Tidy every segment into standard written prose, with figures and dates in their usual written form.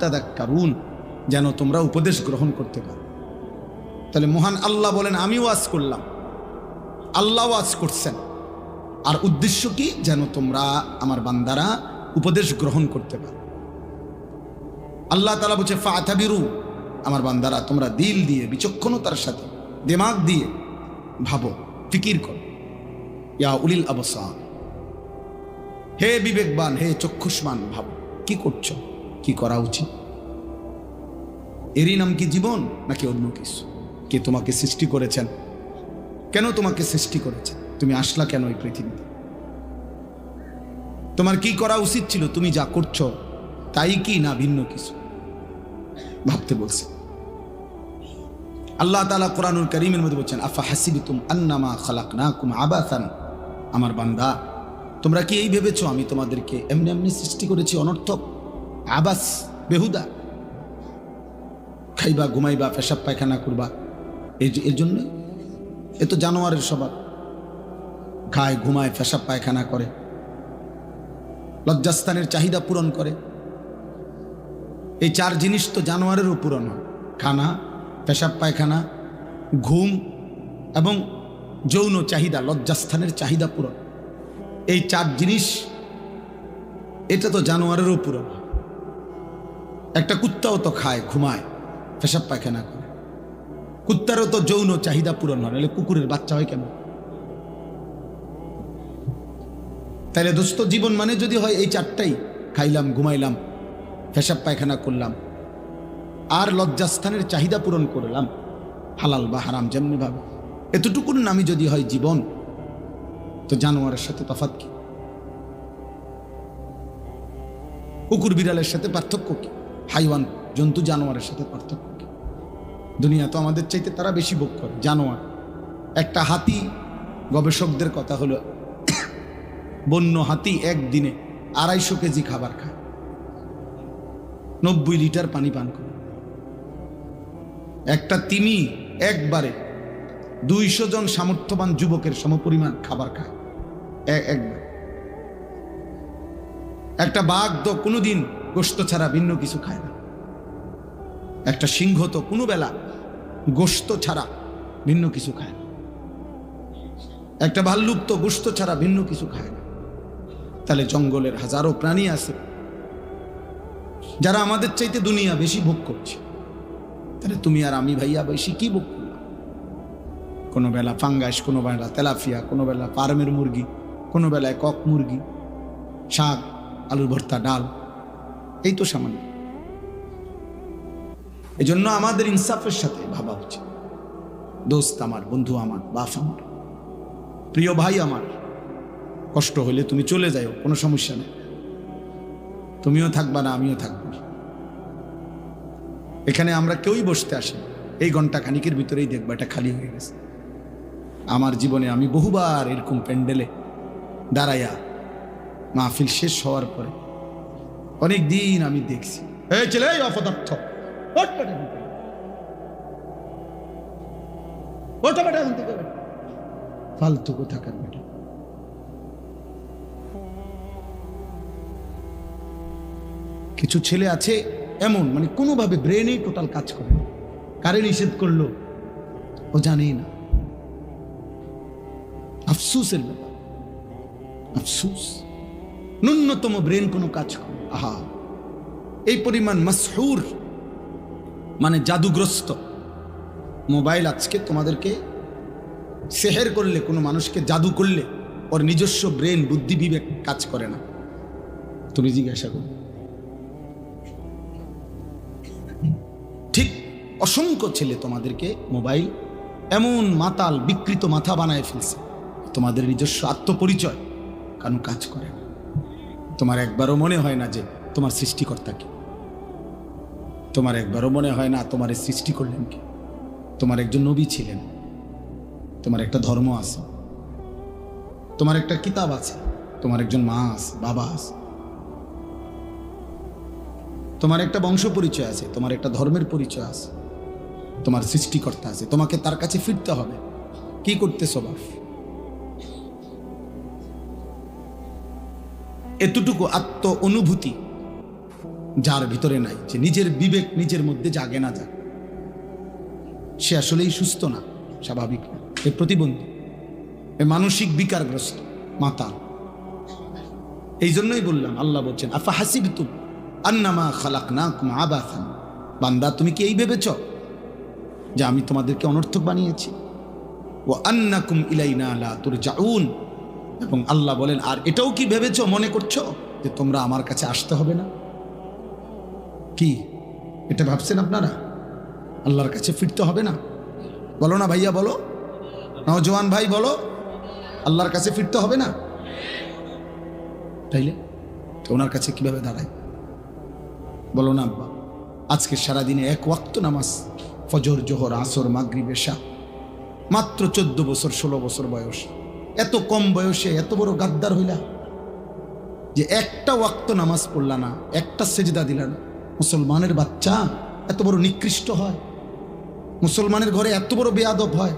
তাযাক্কারুন, যেন তোমরা উপদেশ গ্রহণ করতে পারো। তাহলে মহান আল্লাহ বলেন আমি ওয়াজ করলাম, আল্লাহ ওয়াজ করছেন, আর উদ্দেশ্য কি? যেন তোমরা আমার বান্দারা উপদেশ গ্রহণ করতে পারো। আল্লাহ তাআলা বলছে ফাতাবিরু, আমার বান্দারা তোমরা দিল দিয়ে বিচক্ষণতার সাথে দিমাগ দিয়ে ভাবো, ফিকির করো। ইয়া উলিল আবসার, হে বিবেকবান, হে চক্ষুষ্মান, ভাবো কি করছো, কি করা উচিত। এরই নাম কি জীবন নাকি অন্য কিছু? কে তোমাকে সৃষ্টি করেছেন? কেন তোমাকে সৃষ্টি করেছেন? তুমি আসলা কেন এই পৃথিবীতে? তোমার কি করা উচিত ছিল? তুমি যা করছো তাই কি না ভিন্ন কিছু? ভাবতে বলছে আল্লাহ তাআলা কোরআনুল কারীমের মধ্যে বলছেন আফা হাসিবতুম আন্নামা খালাকনাকুম আবাসান, আমার বান্দা তোমরা কি এই ভেবেছো আমি তোমাদেরকে এমনি এমনি সৃষ্টি করেছি অনর্থক, আবাস, বেহুদা? খাইবা, ঘুমাইবা, পেশাব পায়খানা করবা, এর জন্য? এ তো জানোয়ারের স্বভাব, খায়, ঘুমায়, পেশাব পায়খানা করে, লজ্জাস্থানের চাহিদা পূরণ করে। এই চার জিনিস তো জানোয়ারেরও পূরণ হয়, খানা, পেশাব পায়খানা, ঘুম এবং যৌন চাহিদা, লজ্জাস্থানের চাহিদা পূরণ। এই চার জিনিস, এটা তো জানোয়ারেরও পূরণ হয়। একটা কুত্তাও তো খায়, ঘুমায়, পেশাব পায়খানা করে, কুত্তারও তো যৌন চাহিদা পূরণ হয়, নাহলে কুকুরের বাচ্চা হয় কেন? তাইলে দোস্ত জীবন মানে যদি হয় এই চারটাই, খাইলাম, ঘুমাইলাম, পেশাব পায়খানা করলাম, আর লজ্জাস্থানের চাহিদা পূরণ করলাম, হালাল বা হারাম যেমনি ভাবে, এতটুকুর নামই যদি হয় জীবন, তো জানোয়ারের সাথে তফাৎ কি? কুকুর বিড়ালের সাথে পার্থক্য কি? হাইওয়ান, জন্তু জানোয়ারের সাথে পার্থক্য কি? দুনিয়া তো আমাদের চাইতে তারা বেশি ভোগ করে, জানোয়ার। একটা হাতি, গবেষকদের কথা হলো বন্য হাতি একদিনে 250 কেজি খাবার খায়, 90 লিটার পানি পান করে। একটা তিমি একবারে 200 জন সামর্থ্যবান যুবকের সমপরিমাণ খাবার খায় একবার। একটা বাঘ তো কোনোদিন গোশত ছাড়া ভিন্ন কিছু খায় না। একটা সিংহ তো কোনো বেলা গোশত ছাড়া ভিন্ন কিছু খায় না। একটা ভাল্লুক তো গোশত ছাড়া ভিন্ন কিছু খায় না। তাহলে জঙ্গলের হাজারো প্রাণী আছে যারা আমাদের চাইতে দুনিয়া বেশি ভোগ করছে। তাহলে তুমি আর আমি ভাইয়া বেশি কি ভোগ করলাম? কোনো বেলা ফাঙ্গাস, কোনো বেলা তেলাপিয়া, কোনো বেলা ফার্মের মুরগি, কোনো বেলায় কক মুরগি, শাক, আলুর ভর্তা, ডাল, এই তো সামান্য। এই জন্য আমাদের ইনসাফের সাথে ভাবা উচিত। দোস্ত আমার, বন্ধু আমার, বাপ আমার, প্রিয় ভাই আমার, কষ্ট হলে তুমি চলে যাও, কোনো সমস্যা নেই, তুমিও থাকবা না, আমিও থাকবো না। এখানে আমরা কেউই বসতে আসি, এই ঘন্টা খানিকের ভিতরেই দেখবা এটা খালি হয়ে গেছে। আমার জীবনে আমি বহুবার এরকম প্যান্ডেলে দাঁড়াইয়া মাহফিল শেষ হওয়ার পরে অনেক দিন আমি দেখছি, এই ছেলে অপদার্থ, ফালতু কোথাকার বেটা। কিছু ছেলে আছে এমন, মানে কোনোভাবে ব্রেনেই টোটাল কাজ করে না, কারে নিষেধ করলো ও জানেই না। আফসোসের ব্যাপার, আফসোস, ন্যূনতম ব্রেন কোনো কাজ করে। আহা, এই পরিমাণ মাসহুর মানে জাদুগ্রস্ত মোবাইল আজকে তোমাদেরকে সেহের করলে, কোনো মানুষকে জাদু করলে ওর নিজস্ব ব্রেন, বুদ্ধি, বিবেক কাজ করে না। তুমি জিজ্ঞাসা করো। ঠিক অসংখ্য ছেলে তোমাদেরকে মোবাইল এমন মাতাল, বিকৃত মাথা বানায় ফেলছে, তোমাদের নিজস্ব আত্মপরিচয় কারণ কাজ করে না। তোমার একবারও মনে হয় না যে তোমার সৃষ্টিকর্তা কি? তোমার একবারও মনে হয় না তোমার সৃষ্টি করলেন কি? তোমার একজন নবী ছিলেন, তোমার একটা ধর্ম আছে, তোমার একটা কিতাব আছে, তোমার একজন মা আছে, বাবা আছে, তোমার একটা বংশ পরিচয় আছে, তোমার একটা ধর্মের পরিচয় আছে, তোমার সৃষ্টিকর্তা আছে। তোমাকে তার কাছে ফিরতে হবে। কি করতেছ বাপ? এতটুকু আত্ম অনুভূতি যার ভিতরে নাই, যে নিজের বিবেক নিজের মধ্যে জাগে না যাক, সে আসলেই সুস্থ না, স্বাভাবিক না, এ প্রতিবন্ধী, এ মানসিক বিকারগ্রস্ত, মাতাল। এই জন্যই বললাম, আল্লাহ বলছেন আফা হাসিবতুম আন্নামা খালাকনাকুম আবাসান, বান্দা তুমি কি এই ভেবেছ যে আমি তোমাদেরকে অনর্থক বানিয়েছি? ওয়া আন্নাকুম ইলাইনা লা তুরজাউন, এবং আল্লাহ বলেন আর এটাও কি ভেবেছ, মনে করছো যে তোমরা আমার কাছে আসতে হবে না? কি এটা ভাবছেন আপনারা? আল্লাহর কাছে ফিরতে হবে না? বলো না ভাইয়া, বলো, নওজোয়ান ভাই বলো, আল্লাহর কাছে ফিরতে হবে না? তাইলে তো ওনার কাছে কিভাবে দাঁড়ায়? বলো না আব্বা, আজকে সারাদিনে এক ওয়াক্ত নামাজ, ফজর, জোহর, আসর, মাগরিব, এশা, মাত্র 14 বছর 16 বছর বয়স, এত কম বয়সে এত বড় গাদ্দার হইলা যে একটা ওয়াক্ত নামাজ পড়লা না, একটা সেজদা দিলা না। মুসলমানের বাচ্চা এত বড় নিকৃষ্ট হয়? মুসলমানের ঘরে এত বড় বেয়াদব হয়?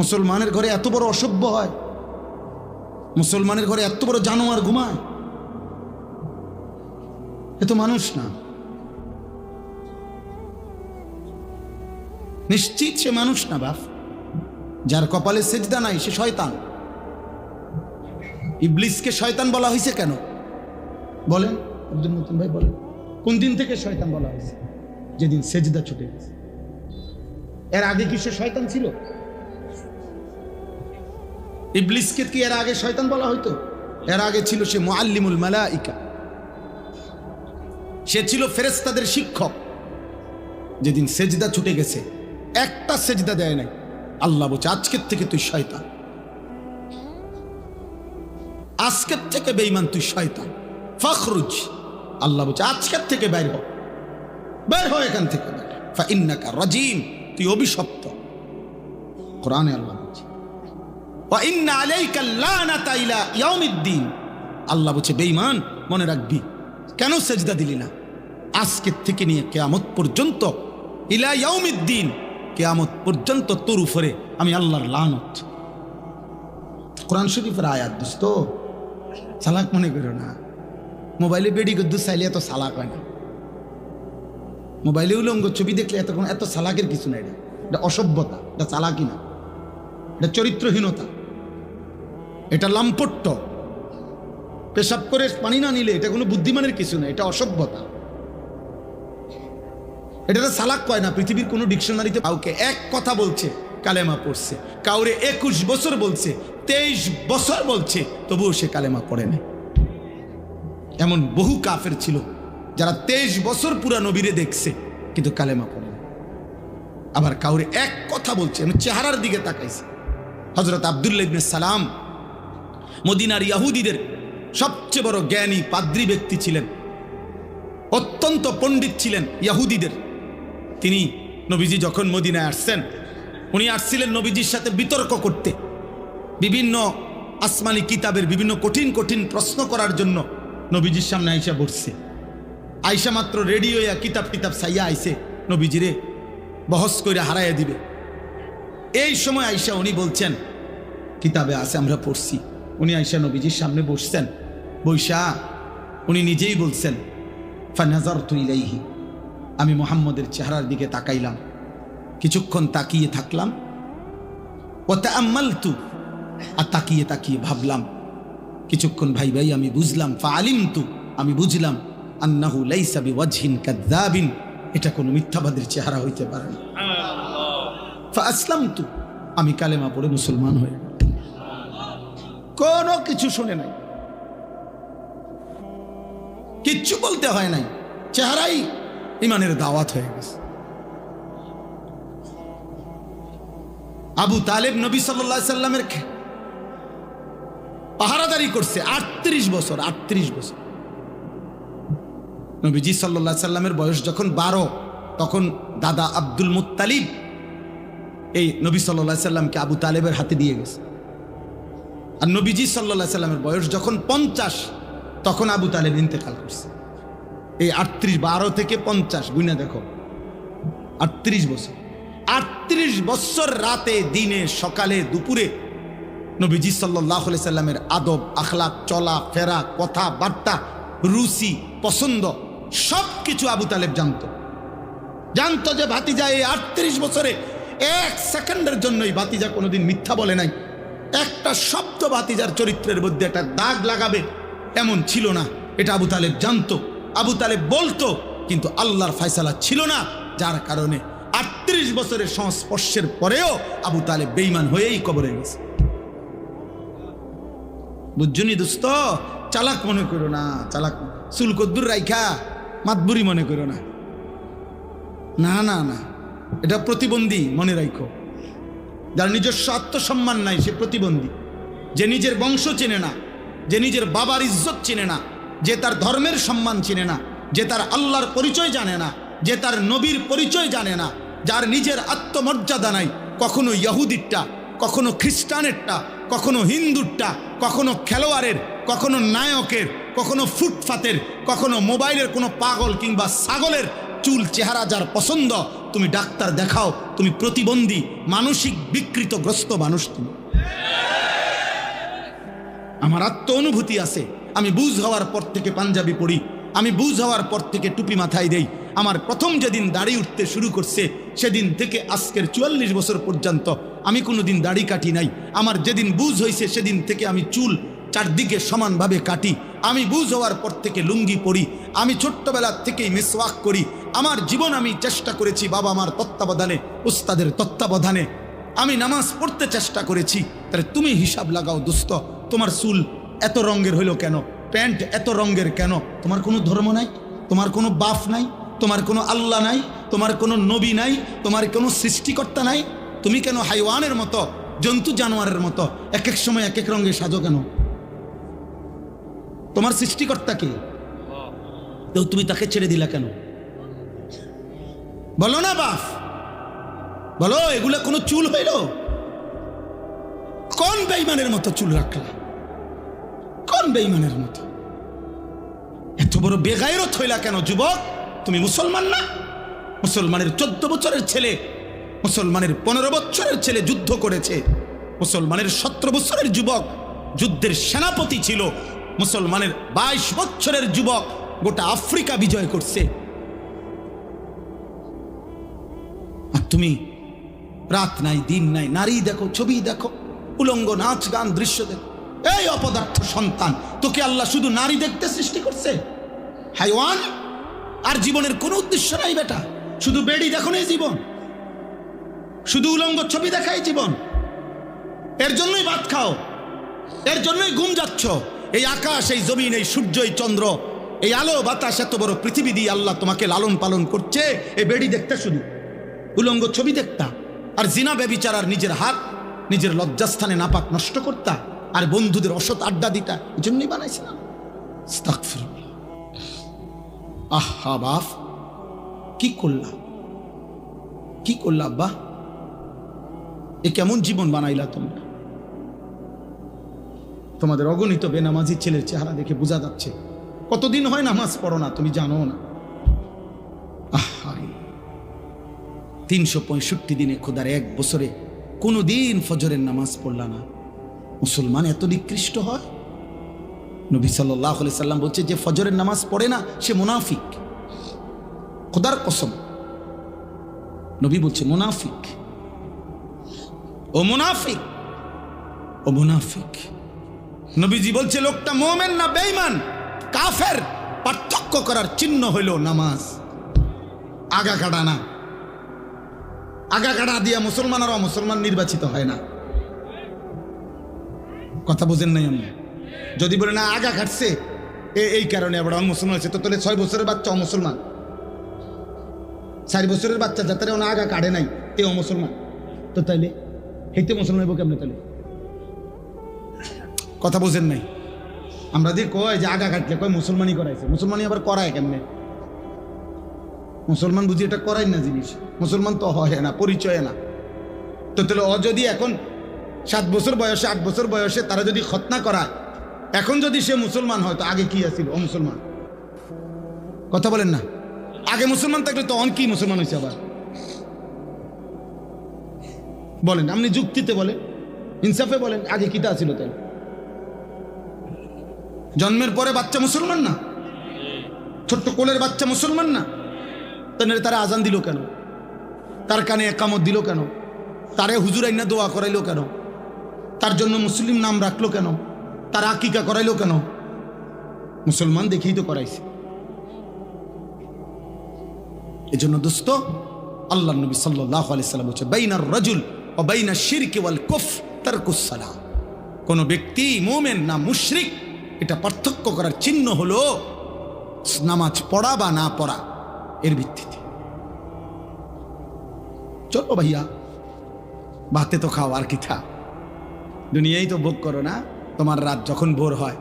মুসলমানের ঘরে এত বড় অসভ্য হয়? মুসলমানের ঘরে এত বড় জানোয়ার ঘুমায়? এ তো মানুষ না, নিশ্চিত সে মানুষ না বাপ। যার কপালে সেজদা নাই সে শয়তান। ইবলিসকে শয়তান বলা হয়েছে কেন বলেন আব্দুল মতিন ভাই, বলেন কোন দিন থেকে শয়তান বলা হয়েছে? যেদিন সেজদা ছুটে গেছে। এর আগে কি সে শয়তান ছিল? ইবলিসকে কি এর আগে শয়তান বলা হইতো? এর আগে ছিল সে মুআল্লিমুল মালাইকা, সে ছিল ফেরেশতাদের শিক্ষক। যেদিন সেজদা ছুটে গেছে, একটা সেজদা দেয় নাই, আল্লাহ বলছে আজকের থেকে তুই শয়তান, আজকের থেকে বেঈমান তুই শয়তান, ফখরুজ। আল্লাহ বলছে আজকের থেকে বের হ, বের হ এখান থেকে, ফাইন্নাকা রাজিম, তুই অভিশপ্ত। কোরআনে আল্লাহ বলছে ওয়া ইন্না আলাইকা লানাতা ইলা ইয়াউমিদ্দিন। আল্লাহ বলছে বেঈমান মনে রাখবি, কেন সেজদা দিলি না? আজকের থেকে নিয়ে কিয়ামত পর্যন্ত, ইলা ইয়াউমিদ্দিন, কিয়ামত পর্যন্ত তোর উপরে আমি আল্লাহর লানত। কোরআন শরীফের আয়াত দোস্ত, চালাক মনে করো না। মোবাইলে বেডি গদ্দু চাইলে এত চালাক হয় না। মোবাইলে উলঙ্গ ছবি দেখলে এত চালাকের কিছু নাই। এটা অসভ্যতা, এটা চালাকি না, এটা চরিত্রহীনতা, এটা লাম্পট্য। পেশাব করে পানি না নিলে এটা কোনো বুদ্ধিমানের কিছু না, এটা অসভ্যতা। এটা চালাক কয় না পৃথিবীর কোনো ডিকশনারিতে। কাউকে এক কথা বলছে, কালেমা পড়ছে, কাউরে 21 বছর বলছে, 23 বছর বলছে, তবুও সে কালেমা পড়ে না। এমন বহু কাফের ছিল যারা 23 বছর পুরা নবীরে দেখছে কিন্তু কালেমা পড়ে না। আবার কাউরে এক কথা বলছে, চেহারার দিকে তাকাইছে। হযরত আব্দুল্লাহ ইবনে সালাম মদিনার ইহুদিদের সবচেয়ে বড় জ্ঞানী পাদ্রী ব্যক্তি ছিলেন, অত্যন্ত পণ্ডিত ছিলেন ইহুদিদের। তিনি নবীজি যখন মদিনায় আসছেন, উনি আসছিলেন নবীজির সাথে বিতর্ক করতে, বিভিন্ন আসমানি কিতাবের বিভিন্ন কঠিন কঠিন প্রশ্ন করার জন্য নবীজির সামনে আইসা বসছে। আইসা মাত্র রেডি হইয়া কিতাব সাইয়া আইসে নবীজিরে বহস করে হারাইয়া দিবে। এই সময় আইসা উনি বলছেন, কিতাবে আছে আমরা পড়ছি। উনি আইসা নবীজির সামনে বসছেন, বৈশা উনি নিজেই বলছেন, ফানাজারতু ইলাইহি, আমি মুহাম্মদের চেহারার দিকে তাকাইলাম, কিছুক্ষণ তাকিয়ে থাকলাম, ওয়া তাআম্মালতু, আর তাকিয়ে তাকিয়ে ভাবলাম, কিছুক্ষণ ভাই ভাই আমি বুঝলাম, ফাআলিমতু, আমি বুঝলাম, আন্নাহু লাইসা বিওয়াজহিন কাযাবিন, এটা কোনো মিথ্যাবাদীর চেহারা হইতে পারে না। ফাআসলামতু, আমি কালেমা পড়ে মুসলমান হয়ে গেলাম। কোনো কিছু শুনে নাই, কিচ্ছু বলতে হয় নাই, চেহারাই ইমানের দাওয়াত হয়ে গেছে। আবু তালেব নবী সাল্লাল্লাহু আলাইহি সাল্লামের পাহারাদারি করছে 38 বছর। 38 বছর নবীজি সাল্লাল্লাহু আলাইহি সাল্লামের বয়স যখন 12, তখন দাদা আব্দুল মুত্তালিব এই নবী সাল্লাল্লাহু আলাইহি সাল্লামকে আবু তালেবের হাতে দিয়ে গেছে। আর নবীজি সাল্লাল্লাহু আলাইহি সাল্লামের বয়স যখন 50, তখন আবু তালেব ইন্তেকাল করছে। এই 38, 12 থেকে 50 গুণে দেখো, 38 বছর। 38 বছর রাতে দিনে সকালে দুপুরে নবীজি সাল্লাল্লাহু আলাইহি সাল্লামের আদব আখলাক, চলা ফেরা, কথা বার্তা, রুচি পছন্দ সব কিছু আবু তালেব জানতো যে ভাতিজা এই 38 বছরে এক সেকেন্ডের জন্যই ভাতিজা কোনোদিন মিথ্যা বলে নাই। একটা শব্দ ভাতিজার চরিত্রের মধ্যে একটা দাগ লাগাবে এমন ছিল না, এটা আবু তালেব জানতো। আবু তালেব বলতো, কিন্তু আল্লাহর ফয়সালা ছিল না, যার কারণে 38 বছরের সংস্পর্শের পরেও আবু তালেব বেঈমান হয়েই কবরে গেছে। বুঝছনি দোস্ত, চালাক মনে করো না, চালাক চুল কদ্দুর রাইখা মাতবুরি মনে করো না, না না না, এটা প্রতিবন্ধী মনে রাখো। যার নিজস্ব আত্মসম্মান নাই সে প্রতিবন্ধী। যে নিজের বংশ চেনে না, যে নিজের বাবার ইজ্জত চেনে না, যে তার ধর্মের সম্মান চেনে না, যে তার আল্লাহর পরিচয় জানে না, যে তার নবীর পরিচয় জানে না, যার নিজের আত্মমর্যাদা নাই, কখনো ইহুদিরটা, কখনো খ্রিস্টানেরটা, কখনো হিন্দুরটা, কখনো খেলোয়াড়ের, কখনো নায়কের, কখনো ফুটপাতের, কখনো মোবাইলের কোনো পাগল কিংবা ছাগলের চুল চেহারা যার পছন্দ, তুমি ডাক্তার দেখাও, তুমি প্রতিবন্ধী, মানসিক বিকৃতগ্রস্ত মানুষ তুমি। আমার আত্ম অনুভূতি আছে, আমি বুঝ হওয়ার পর থেকে পাঞ্জাবি পড়ি, আমি বুঝ হওয়ার পর থেকে টুপি মাথায় দেই। আমার প্রথম যেদিন দাড়ি উঠতে শুরু করছে সেদিন থেকে আজকের 44 বছর পর্যন্ত আমি কোনোদিন দাড়ি কাটি নাই। আমার যেদিন বুঝ হয়েছে সেদিন থেকে আমি চুল চারদিকে সমানভাবে কাটি। আমি বুঝ হওয়ার পর থেকে লুঙ্গি পরি, আমি ছোট্টবেলার থেকেই মিসওয়াক করি। আমার জীবন আমি চেষ্টা করেছি বাবা মার তত্ত্বাবধানে, উস্তাদের তত্ত্বাবধানে আমি নামাজ পড়তে চেষ্টা করেছি। তাহলে তুমি হিসাব লাগাও দোস্ত, তোমার চুল এত রঙের হইল কেন, প্যান্ট এত রঙের কেন? তোমার কোনো ধর্ম নাই, তোমার কোনো বাপ নাই, তোমার কোনো আল্লাহ নাই, তোমার কোনো নবী নাই, তোমার কোনো সৃষ্টিকর্তা নাই। তুমি কেন হাইওয়ানের মতো, জন্তু জানোয়ারের মতো এক এক সময় এক এক রঙে সাজো কেন? তোমার সৃষ্টিকর্তাকে তো তুমি তাকে ছেড়ে দিলা কেন? বলো না বাপ, বলো, এগুলা কোনো চুল হইল? কোন বেঈমানের মতো চুল রাখলা? কোন বেঈমানের মতো? এত বড় বেগায়রত হইলা কেন যুবক? তুমি মুসলমান না? মুসলমানের 14 বছরের ছেলে, মুসলমানের 15 বছরের ছেলে যুদ্ধ করেছে, মুসলমানের 17 বছরের যুবক যুদ্ধের সেনাপতি ছিল, মুসলমানের 22 বছরের যুবক গোটা আফ্রিকা বিজয় করছে। আর তুমি রাত নাই দিন নাই, নারী দেখো, ছবি দেখো, উলঙ্গ নাচ গান দৃশ্য দেখো। এই অপদার্থ সন্তান, তোকে আল্লাহ শুধু নারী দেখতে সৃষ্টি করছে? হাইওয়ান! আর জীবনের কোনো উদ্দেশ্য নাই বেটা, শুধু বেড়ি দেখো না জীবন, শুধু উলঙ্গ ছবি দেখাই জীবন। এর জন্যই ভাত খাও, এর জন্যই ঘুম যাচ্ছ। এই আকাশ, এই জমিন, এই সূর্য, এই চন্দ্র, এই আলো বাতাস, এত বড় পৃথিবী দিয়ে আল্লাহ তোমাকে লালন পালন করছে এই বেড়ি দেখতে, শুধু উলঙ্গ ছবি দেখতা, আর জিনা ব্যভিচার, আর নিজের হাত নিজের লজ্জাস্থানে নাপাক নষ্ট করতা, আর বন্ধুদের অসৎ আড্ডা দিতা। এই জন্যই বানাইছিলাম। আস্তাগফিরুল্লাহ। আহা বাপ, কি করলা, কি করলা আব্বা? এ কেমন জীবন বানাইলা তোমরা? তোমাদের অগণিত বেনামাজি ছেলের চেহারা দেখে বোঝা যাচ্ছে কতদিন হয় নামাজ পড়ো না, তুমি জানো না। আহা, 365 দিনে খোদার এক বছরে কোনো দিন ফজরের নামাজ পড়লা না। মুসলমান এত নিকৃষ্ট হয়? নবী সাল্লাল্লাহু আলাইহি সাল্লাম বলছে, যে ফজরের নামাজ পড়ে না সে মুনাফিক। খোদার কসম, নবী বলছে মুনাফিক, ও মুনাফিক, ও মুনাফিক। নবীজি বলছে লোকটা মুমিন না বেঈমান, কাফের, পার্থক্য করার চিহ্ন হইল নামাজ। আগা কাটা না, আগা কাটা দিয়া মুসলমান আর অমুসলমান নির্বাচিত হয় না। কথা বুঝেন নাই আমি? যদি বলে না আগা কাটছে এই কারণে আবার অমুসলমান হয়েছে, তো তাহলে 6 বছরের বাচ্চা অমুসলমান, 4 বছরের বাচ্চা যাতে ওনা আগা কাটে নাই তে অমুসলমান, তো তাইলে হেঁটে মুসলমান হইব কেমনে? তাহলে কথা বুঝেন নাই? আমরা দিয়ে কয় যে আগা কাটলে কয় মুসলমানই করাইছে, মুসলমানই আবার করায় কেমনে? মুসলমান বুঝি এটা করাই না জিনিস, মুসলমান তো হয় না, পরিচয় না। তো তাহলে যদি এখন 7 বছর বয়সে, 8 বছর বয়সে তারা যদি খতনা করায়, এখন যদি সে মুসলমান হয়, তো আগে কি আছিল? ও মুসলমান। কথা বলেন না? আগে মুসলমান থাকলে তো অন কি মুসলমান হয়েছে আবার? বলেন, আপনি যুক্তিতে বলেন, ইনসাফে বলেন, আগে কিতা ছিল? তাই জন্মের পরে বাচ্চা মুসলমান না? ছোট্ট কোলের বাচ্চা মুসলমান না, তাহলে তারা আজান দিল কেন? তার কানে একামত দিল কেন? তারে হুজুর আইনা দোয়া করাইলো কেন? তার জন্য মুসলিম নাম রাখলো কেন? তার আকিকা করাইলো কেন? মুসলমান দেখেই তো করাইছে। এই জন্য দোস্ত, আল্লাহ নবী সাল্লাল্লাহু আলাইহি সাল্লাম বলছে, বাইনার রাজুল ওয়া বাইনাশ শিরকি ওয়াল কুফর তারকুস সালাহ। কোন ব্যক্তি মুমিন না মুশরিক, এটা পার্থক্য করার চিহ্ন হলো নামাজ পড়া বা না পড়া, এর ভিত্তিতে। চলো ভাইয়া, ভাতে তো খাও, আর কি থা, দুনিয়াই তো ভোগ করো না। তোমার রাত যখন ভোর হয়,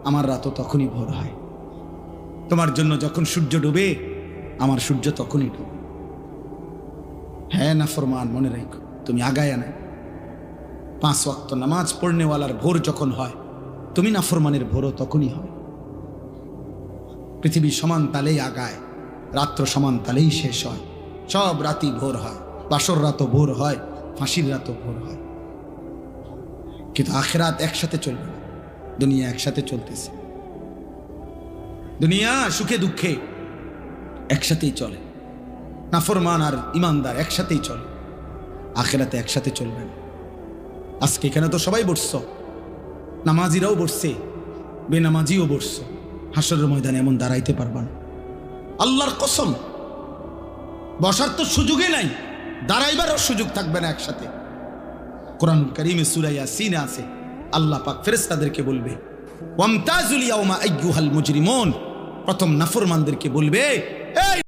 আমার রাতও তখনই ভোর হয়। তোমার জন্য যখন সূর্য ডুবে, আমার সূর্য তখনই ডুবে। হ্যাঁ নাফরমান, মনে রাখো, তুমি আগায় না। 5 ওয়াক্ত নামাজ পড়নেওয়ালার ভোর যখন হয়, তুমি নাফরমানের ভোরও তখনই হয়। পৃথিবী সমান তালেই আগায়, রাত্র সমান তালেই শেষ হয়। সব রাতই ভোর হয়, বাসর রাতও ভোর হয়, ফাঁসির রাতও ভোর হয়। কিন্তু আখিরাত একসাথে চলবে না। দুনিয়া একসাথে চলতেছে, দুনিয়া সুখে দুঃখে একসাথেই চলে। নাফরমান আর ইমানদার একসাথেই চলে, আখিরাতে একসাথে চলবে না। আজকে এখানে তো সবাই বসছো, নামাজিরাও বসছে, বেনামাজিও বসছো। হাসরের ময়দানে এমন দাঁড়াইতে পারবা না, আল্লাহর কসম। বসার তো সুযোগই নাই, দাঁড়াইবারও সুযোগ থাকবে না একসাথে। কোরআনুল কারীমে সূরা ইয়াসিনে আছে, আল্লাহ পাক ফেরেশতাদেরকে বলবে, ওয়ামতাজুল ইয়াউমা আইয়ুহাল মুজরিমুন। প্রথম নাফরমানদেরকে বলবে, এই